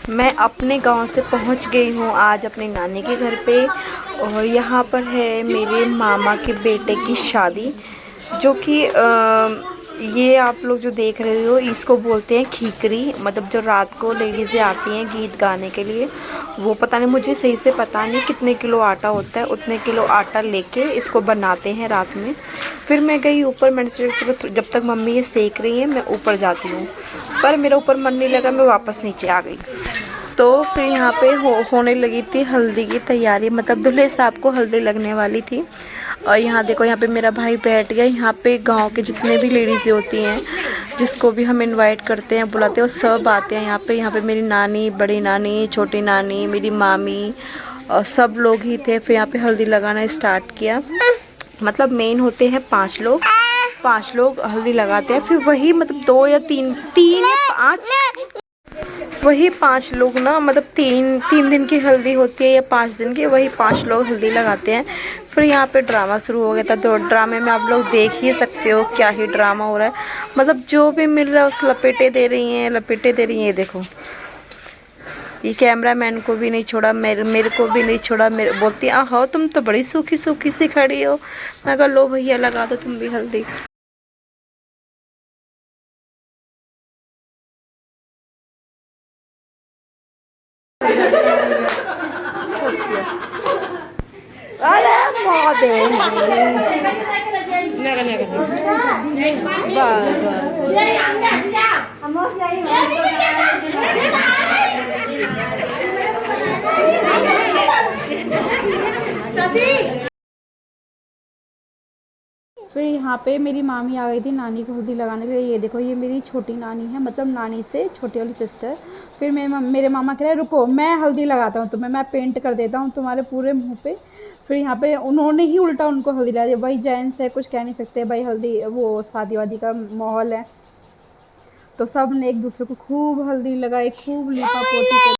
मैं अपने गांव से पहुंच गई हूं आज अपनी नानी के घर पे। और यहाँ पर है मेरे मामा के बेटे की शादी, जो कि ये आप लोग जो देख रहे हो इसको बोलते हैं खीकरी। मतलब जो रात को लेडीज़ें आती हैं गीत गाने के लिए, वो पता नहीं, मुझे सही से पता नहीं कितने किलो आटा होता है, उतने किलो आटा लेके इसको बनाते हैं रात में। फिर मैं गई ऊपर, मैंने सोचा जब तक मम्मी ये सेक रही है मैं ऊपर जाती हूँ, पर मेरा ऊपर मन नहीं लगा, मैं वापस नीचे आ गई। तो फिर यहाँ पे होने लगी थी हल्दी की तैयारी, मतलब दूल्हे साहब को हल्दी लगने वाली थी। और यहाँ देखो, यहाँ पे मेरा भाई बैठ गया। यहाँ पे गांव के जितने भी लेडीज़ होती हैं, जिसको भी हम इनवाइट करते हैं, बुलाते हैं, वो सब आते हैं यहाँ पे। यहाँ पे मेरी नानी, बड़ी नानी, छोटी नानी, मेरी मामी और सब लोग ही थे। फिर यहाँ पे हल्दी लगाना स्टार्ट किया। मतलब मेन होते हैं 5 लोग, 5 लोग हल्दी लगाते हैं। फिर वही मतलब 2 या 3 या 5, वही 5 लोग ना, मतलब 3 दिन की हल्दी होती है या 5 दिन की, वही 5 लोग हल्दी लगाते हैं। फिर यहाँ पे ड्रामा शुरू हो गया था। तो ड्रामे में आप लोग देख ही सकते हो क्या ही ड्रामा हो रहा है। मतलब जो भी मिल रहा है उसको लपेटे दे रही हैं, लपेटे दे रही हैं। ये देखो, ये कैमरा मैन को भी नहीं छोड़ा, मेरे को भी नहीं छोड़ा। मेरे बोलती हो तुम तो बड़ी सूखी सूखी सी खड़ी हो। मैं कहा लो भैया लगा दो तुम भी हल्दी। अरे महादेव, फिर यहाँ पे मेरी मामी आ गई थी नानी को हल्दी लगाने के लिए। ये देखो, ये मेरी छोटी नानी है, मतलब नानी से छोटी वाली सिस्टर। फिर मेरे मामा कह रहे रुको मैं हल्दी लगाता हूँ तुम्हें, मैं पेंट कर देता हूँ तुम्हारे पूरे मुंह पे। फिर यहाँ पे उन्होंने ही उल्टा उनको हल्दी लगा दी। भाई जेंट्स है, कुछ कह नहीं सकते भाई, हल्दी वो शादी वादी का माहौल है। तो सब ने एक दूसरे को खूब हल्दी लगाई, खूब लिपा पोती कर।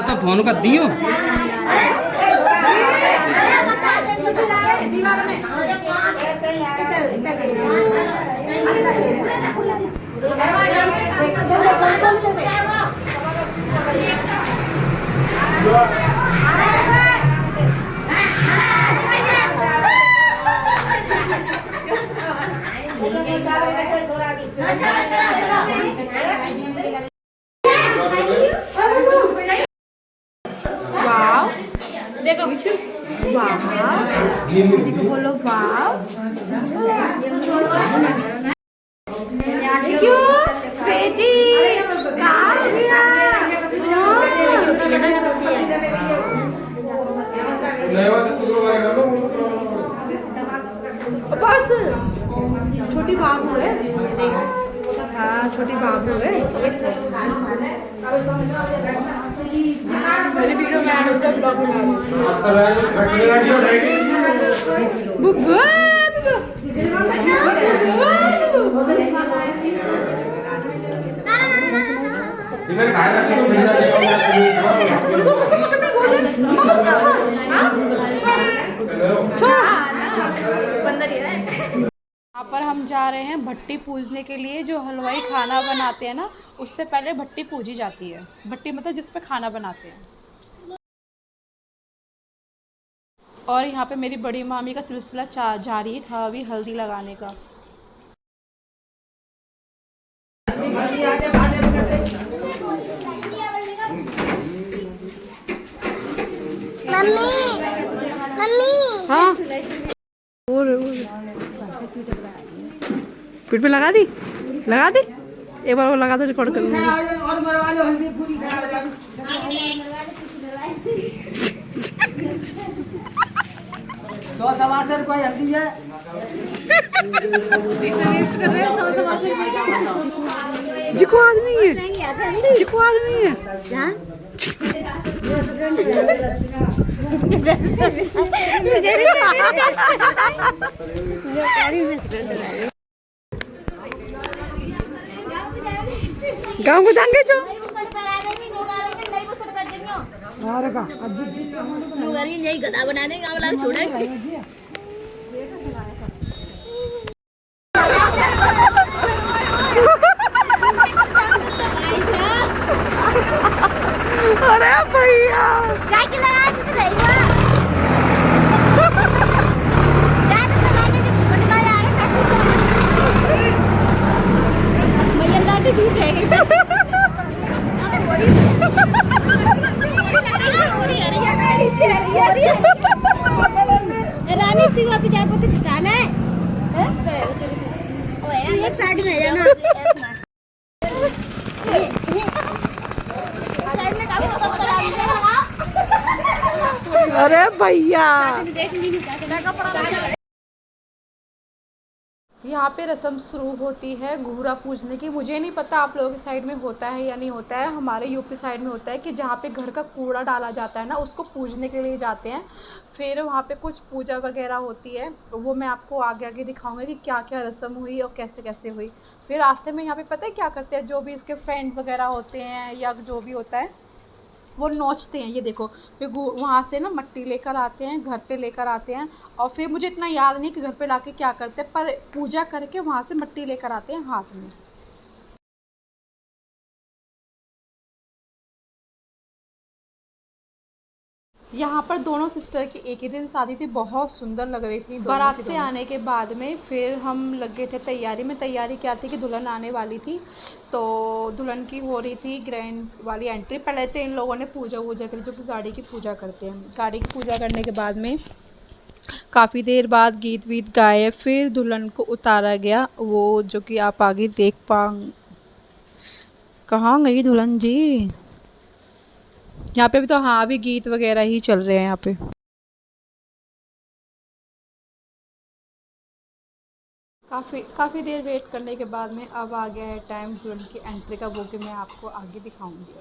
तो फोन कर दियो। देखो वाह, देखो बोलो वाह। क्यों बेटी बस छोटी बाबू है। हाँ छोटी बाबू है। मेरी वीडियो में हो जाए ब्लॉग बना। यहाँ पर हम जा रहे हैं भट्टी पूजने के लिए। जो हलवाई खाना बनाते हैं ना, उससे पहले भट्टी पूजी जाती है। भट्टी मतलब जिस पे खाना बनाते हैं। और यहाँ पे मेरी बड़ी मामी का सिलसिला जारी था अभी हल्दी लगाने का। मम्मी मम्मी हाँ, पीठ पे लगा दी एक बार वो लगा दो, रिकॉर्ड कर लूंगी। ₹100 हल्दी है। जिको आदमी है, जिको आदमी है। गाँव को जाएंगे जो यही गधा बना देंगे, और लाल छोड़ेंगे। अरे भैया जाके लगा दे तो रही हुआ। जा तो लगा ले, फटका जा रहा है भैया, लाठी टूट जाएगी। रानी सी वापस जाए पोते छुटाना है। एक साइड में जाना। अरे भैया यहाँ पे रस्म शुरू होती है घूरा पूजने की। मुझे नहीं पता आप लोगों के साइड में होता है या नहीं होता है। हमारे यूपी साइड में होता है कि जहाँ पे घर का कूड़ा डाला जाता है ना, उसको पूजने के लिए जाते हैं। फिर वहाँ पे कुछ पूजा वगैरह होती है, वो मैं आपको आगे आगे दिखाऊंगी कि क्या क्या रस्म हुई और कैसे कैसे हुई। फिर रास्ते में यहाँ पे पता है क्या करते हैं, जो भी इसके फ्रेंड वगैरह होते हैं या जो भी होता है वो नोचते हैं। ये देखो, फिर वहाँ से ना मट्टी लेकर आते हैं, घर पे लेकर आते हैं। और फिर मुझे इतना याद नहीं कि घर पे लाके क्या करते हैं, पर पूजा करके वहाँ से मट्टी लेकर आते हैं हाथ में। यहाँ पर दोनों सिस्टर की एक ही दिन शादी थी, बहुत सुंदर लग रही थी। बारात से आने के बाद में फिर हम लगे थे तैयारी में। तैयारी क्या थी कि दुल्हन आने वाली थी, तो दुल्हन की हो रही थी ग्रैंड वाली एंट्री। पहले तो इन लोगों ने पूजा वूजा करी, जो कि गाड़ी की पूजा करते हैं। गाड़ी की पूजा करने के बाद में काफ़ी देर बाद गीत वीत गाए, फिर दुल्हन को उतारा गया। वो जो कि आप आगे देख कहाँ गई दुल्हन जी। यहाँ पे भी तो हाँ, अभी गीत वगैरह ही चल रहे हैं यहाँ पे। काफ़ी देर वेट करने के बाद में अब आ गया है टाइम दुल्हन की एंट्री का, वो कि मैं आपको आगे दिखाऊंगी।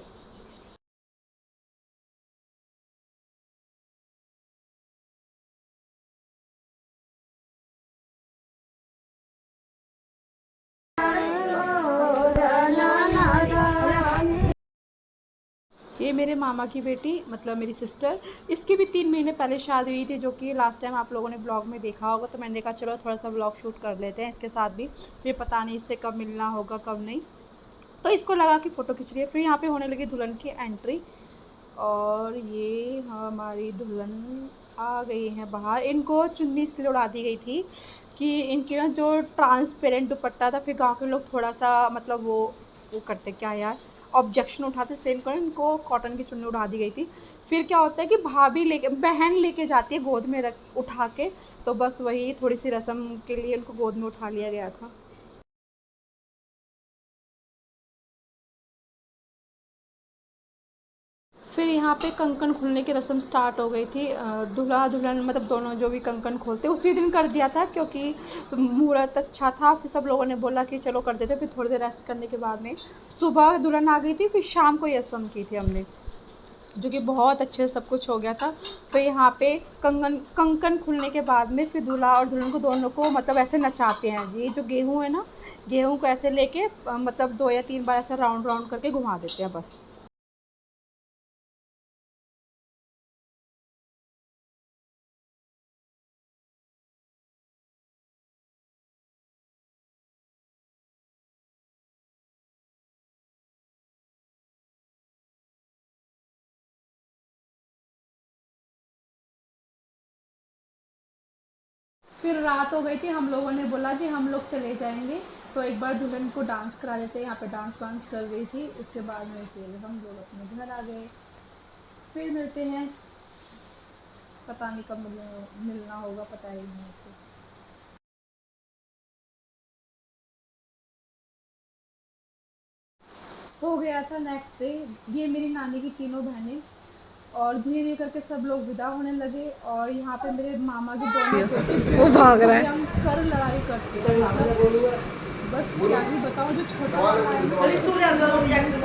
ये मेरे मामा की बेटी, मतलब मेरी सिस्टर। इसकी भी 3 महीने पहले शादी हुई थी, जो कि लास्ट टाइम आप लोगों ने ब्लॉग में देखा होगा। तो मैंने कहा चलो थोड़ा सा ब्लॉग शूट कर लेते हैं इसके साथ भी। मुझे पता नहीं इससे कब मिलना होगा कब नहीं, तो इसको लगा कि फ़ोटो खींच रही है। फिर यहाँ पे होने लगी दुल्हन की एंट्री, और ये हमारी दुल्हन आ गई हैं बाहर। इनको चुन्नी इसलिए उड़ा दी गई थी कि इनके ना जो ट्रांसपेरेंट दुपट्टा था, फिर गाँव के लोग थोड़ा सा मतलब वो करते क्या यार, ऑब्जेक्शन उठाते, इसलिए इनको कॉटन की चुन्नी उड़ा दी गई थी। फिर क्या होता है कि बहन लेके जाती है गोद में रख उठा के, तो बस वही थोड़ी सी रस्म के लिए उनको गोद में उठा लिया गया था। फिर यहाँ पे कंकन खुलने की रस्म स्टार्ट हो गई थी। दूल्हा दुल्हन मतलब दोनों जो भी कंकन खोलते उसी दिन कर दिया था, क्योंकि मुहूर्त अच्छा था। फिर सब लोगों ने बोला कि चलो कर देते। फिर थोड़ी देर रेस्ट करने के बाद में सुबह दुल्हन आ गई थी, फिर शाम को ये रस्म की थी हमने। जो कि बहुत अच्छे से सब कुछ हो गया था। फिर यहाँ पे कंकन खुलने के बाद में फिर दूल्हा और दुल्हन को दोनों को मतलब ऐसे नचाते हैं। ये जो गेहूँ है ना, गेहूँ को ऐसे लेके मतलब 2 या 3 बार ऐसे राउंड राउंड करके घुमा देते हैं बस। फिर रात हो गई थी, हम लोगों ने बोला कि हम लोग चले जाएंगे, तो एक बार दुल्हन को डांस करा देते हैं। यहाँ पे डांस वांस कर रही थी, उसके बाद में फिर हम लोग अपने घर आ गए। फिर मिलते हैं, पता नहीं कब मिलना होगा, पता ही नहीं मुझे। हो गया था नेक्स्ट डे। ये मेरी नानी की तीनों बहनें, और धीरे धीरे करके सब लोग विदा होने लगे। और यहाँ पे मेरे मामा की दोनों बेटे वो भाग रहा है। हम सर लड़ाई करते हैं, मतलब बस क्या ही बताओ। जो छोटा वाला है ना, वो भैया